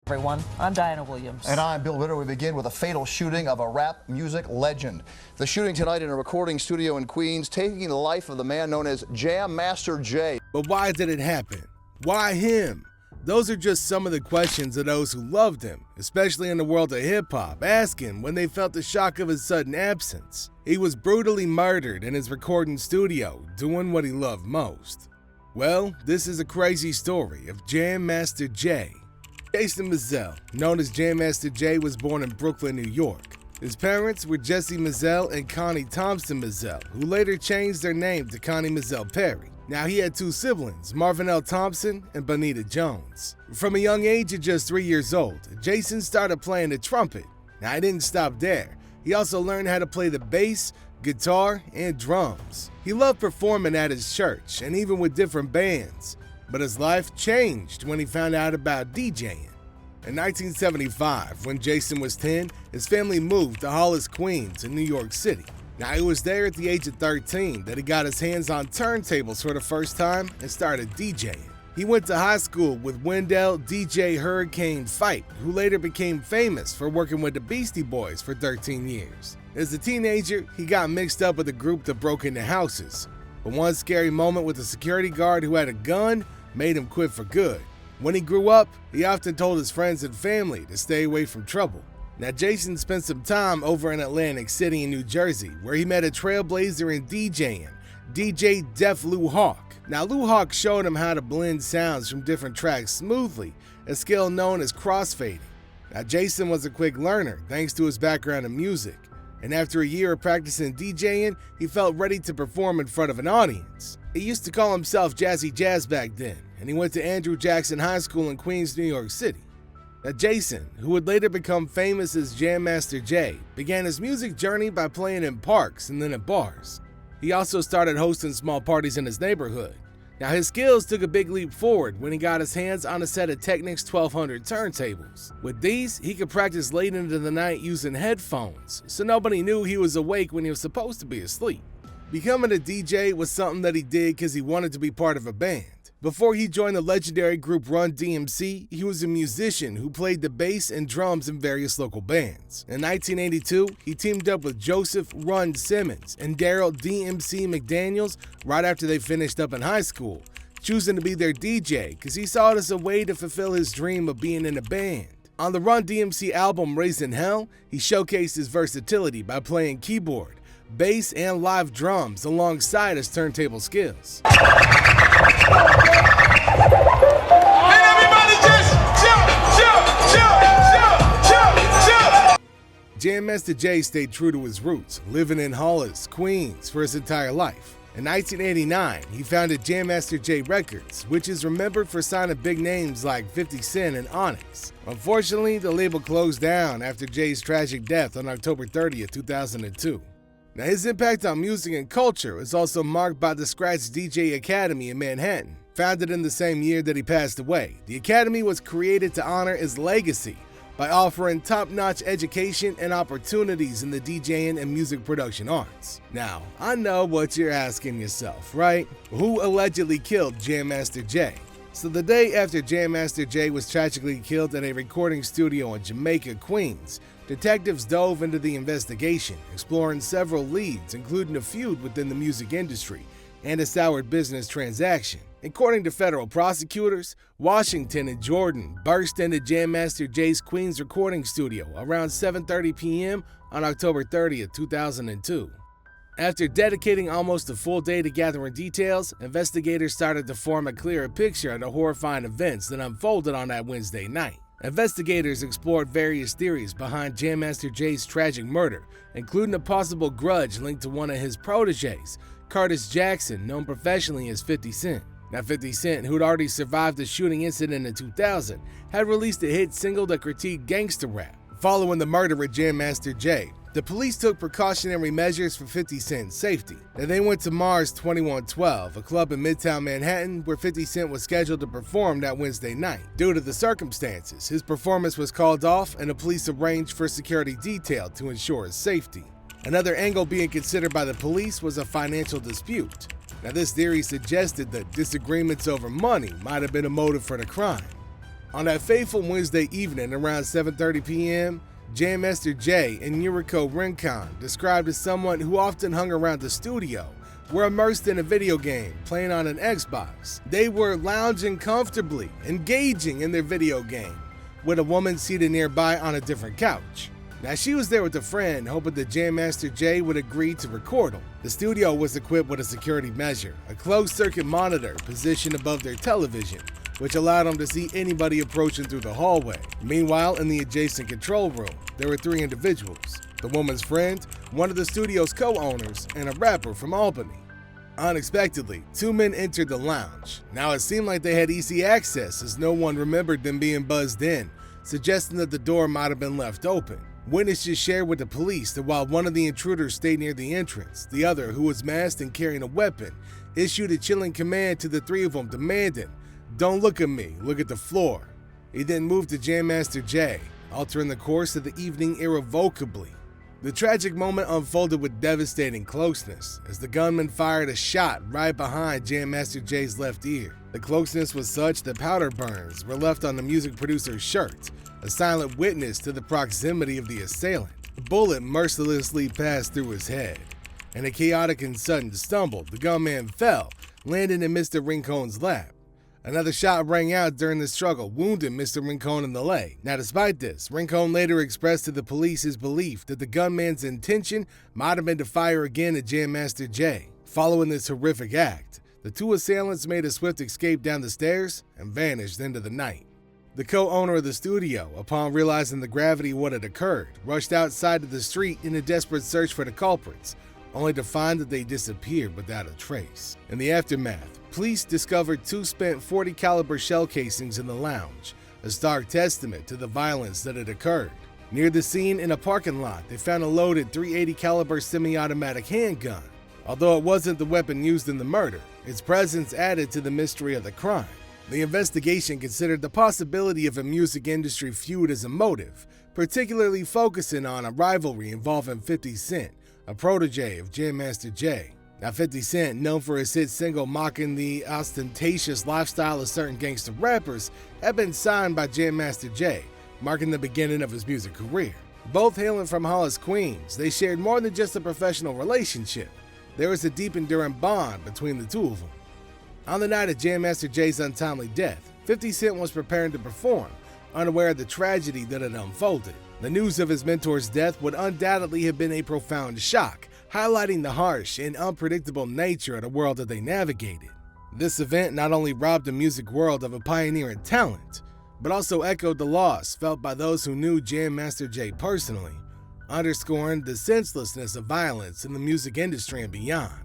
Everyone, I'm Diana Williams. And I'm Bill Ritter. We begin with a fatal shooting of a rap music legend. The shooting tonight in a recording studio in Queens, taking the life of the man known as Jam Master Jay. But why did it happen? Why him? Those are just some of the questions of those who loved him, especially in the world of hip-hop, asking when they felt the shock of his sudden absence. He was brutally murdered in his recording studio, doing what he loved most. Well, this is a crazy story of Jam Master Jay. Jason Mizell, known as Jam Master Jay, was born in Brooklyn, New York. His parents were Jesse Mizell and Connie Thompson Mizell, who later changed their name to Connie Mizell Perry. Now, he had two siblings, Marvin L. Thompson and Bonita Jones. From a young age of just 3 years old, Jason started playing the trumpet. Now, he didn't stop there. He also learned how to play the bass, guitar, and drums. He loved performing at his church and even with different bands. But his life changed when he found out about DJing. In 1975, when Jason was 10, his family moved to Hollis, Queens in New York City. Now, it was there at the age of 13 that he got his hands on turntables for the first time and started DJing. He went to high school with Wendell DJ Hurricane Fight, who later became famous for working with the Beastie Boys for 13 years. As a teenager, he got mixed up with a group that broke into houses. But one scary moment with a security guard who had a gun made him quit for good. When he grew up, he often told his friends and family to stay away from trouble. Now, Jason spent some time over in Atlantic City in New Jersey, where he met a trailblazer in DJing, DJ Def Lou Hawk. Now, Lou Hawk showed him how to blend sounds from different tracks smoothly, a skill known as crossfading. Now, Jason was a quick learner thanks to his background in music. And after a year of practicing DJing, he felt ready to perform in front of an audience. He used to call himself Jazzy Jazz back then, and he went to Andrew Jackson High School in Queens, New York City. Now, Jason, who would later become famous as Jam Master Jay, began his music journey by playing in parks and then at bars. He also started hosting small parties in his neighborhood. Now, his skills took a big leap forward when he got his hands on a set of Technics 1200 turntables. With these, he could practice late into the night using headphones, so nobody knew he was awake when he was supposed to be asleep. Becoming a DJ was something that he did because he wanted to be part of a band. Before he joined the legendary group Run DMC, he was a musician who played the bass and drums in various local bands. In 1982, he teamed up with Joseph Run Simmons and Daryl DMC McDaniels right after they finished up in high school, choosing to be their DJ because he saw it as a way to fulfill his dream of being in a band. On the Run DMC album Raising Hell, he showcased his versatility by playing keyboard, bass, and live drums alongside his turntable skills. Jam Master Jay stayed true to his roots, living in Hollis, Queens for his entire life. In 1989, he founded Jam Master Jay Records, which is remembered for signing big names like 50 Cent and Onyx. Unfortunately, the label closed down after Jay's tragic death on October 30th, 2002. Now, his impact on music and culture is also marked by the Scratch DJ Academy in Manhattan. Founded in the same year that he passed away, the Academy was created to honor his legacy by offering top-notch education and opportunities in the DJing and music production arts. Now, I know what you're asking yourself, right? Who allegedly killed Jam Master Jay? So the day after Jam Master Jay was tragically killed at a recording studio in Jamaica, Queens, detectives dove into the investigation, exploring several leads, including a feud within the music industry and a soured business transaction. According to federal prosecutors, Washington and Jordan burst into Jam Master Jay's Queens recording studio around 7:30 p.m. on October 30th, 2002. After dedicating almost a full day to gathering details, investigators started to form a clearer picture of the horrifying events that unfolded on that Wednesday night. Investigators explored various theories behind Jam Master Jay's tragic murder, including a possible grudge linked to one of his proteges, Curtis Jackson, known professionally as 50 Cent. Now, 50 Cent, who had already survived the shooting incident in 2000, had released a hit single that critiqued gangster rap. Following the murder of Jam Master Jay, the police took precautionary measures for 50 Cent's safety. Now, they went to Mars 2112, a club in Midtown Manhattan where 50 Cent was scheduled to perform that Wednesday night. Due to the circumstances, his performance was called off and the police arranged for security detail to ensure his safety. Another angle being considered by the police was a financial dispute. Now, this theory suggested that disagreements over money might have been a motive for the crime. On that fateful Wednesday evening around 7:30 p.m., Jam Master Jay and Yuriko Rincon, described as someone who often hung around the studio, were immersed in a video game, playing on an Xbox. They were lounging comfortably, engaging in their video game, with a woman seated nearby on a different couch. Now, she was there with a friend, hoping that Jam Master Jay would agree to record them. The studio was equipped with a security measure, a closed-circuit monitor positioned above their television, which allowed them to see anybody approaching through the hallway. Meanwhile, in the adjacent control room, there were 3 individuals: the woman's friend, one of the studio's co-owners, and a rapper from Albany. Unexpectedly, 2 men entered the lounge. Now, it seemed like they had easy access, as no one remembered them being buzzed in, suggesting that the door might have been left open. Witnesses shared with the police that while one of the intruders stayed near the entrance, the other, who was masked and carrying a weapon, issued a chilling command to the 3 of them, demanding, "Don't look at me, look at the floor." He then moved to Jam Master Jay, altering the course of the evening irrevocably. The tragic moment unfolded with devastating closeness, as the gunman fired a shot right behind Jam Master Jay's left ear. The closeness was such that powder burns were left on the music producer's shirt, a silent witness to the proximity of the assailant. The bullet mercilessly passed through his head. In a chaotic and sudden stumble, the gunman fell, landing in Mr. Rincon's lap. Another shot rang out during the struggle, wounding Mr. Rincon in the leg. Now, despite this, Rincon later expressed to the police his belief that the gunman's intention might have been to fire again at Jam Master Jay. Following this horrific act, the 2 assailants made a swift escape down the stairs and vanished into the night. The co-owner of the studio, upon realizing the gravity of what had occurred, rushed outside to the street in a desperate search for the culprits, only to find that they disappeared without a trace. In the aftermath, police discovered 2 spent .40 caliber shell casings in the lounge, a stark testament to the violence that had occurred. Near the scene in a parking lot, they found a loaded .380 caliber semi-automatic handgun. Although it wasn't the weapon used in the murder, its presence added to the mystery of the crime. The investigation considered the possibility of a music industry feud as a motive, particularly focusing on a rivalry involving 50 Cent, a protege of Jam Master Jay. Now, 50 Cent, known for his hit single mocking the ostentatious lifestyle of certain gangster rappers, had been signed by Jam Master Jay, marking the beginning of his music career. Both hailing from Hollis, Queens, they shared more than just a professional relationship. There was a deep, enduring bond between the 2 of them. On the night of Jam Master Jay's untimely death, 50 Cent was preparing to perform, unaware of the tragedy that had unfolded. The news of his mentor's death would undoubtedly have been a profound shock, highlighting the harsh and unpredictable nature of the world that they navigated. This event not only robbed the music world of a pioneering talent, but also echoed the loss felt by those who knew Jam Master Jay personally, underscoring the senselessness of violence in the music industry and beyond.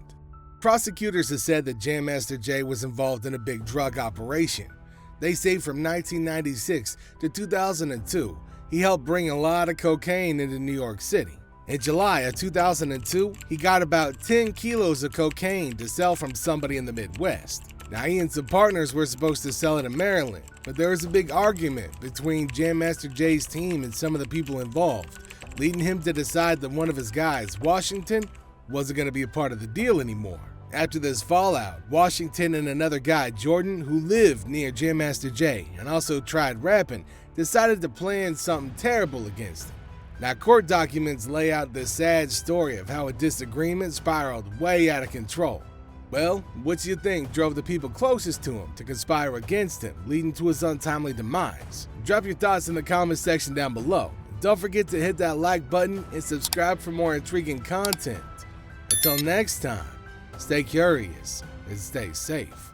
Prosecutors have said that Jam Master Jay was involved in a big drug operation. They say from 1996 to 2002, he helped bring a lot of cocaine into New York City. In July of 2002, he got about 10 kilos of cocaine to sell from somebody in the Midwest. Now, he and some partners were supposed to sell it in Maryland, but there was a big argument between Jam Master Jay's team and some of the people involved, leading him to decide that one of his guys, Washington, wasn't going to be a part of the deal anymore. After this fallout, Washington and another guy, Jordan, who lived near Jam Master Jay and also tried rapping, decided to plan something terrible against him. Now, court documents lay out the sad story of how a disagreement spiraled way out of control. Well, what do you think drove the people closest to him to conspire against him, leading to his untimely demise? Drop your thoughts in the comments section down below. Don't forget to hit that like button and subscribe for more intriguing content. Until next time, stay curious and stay safe.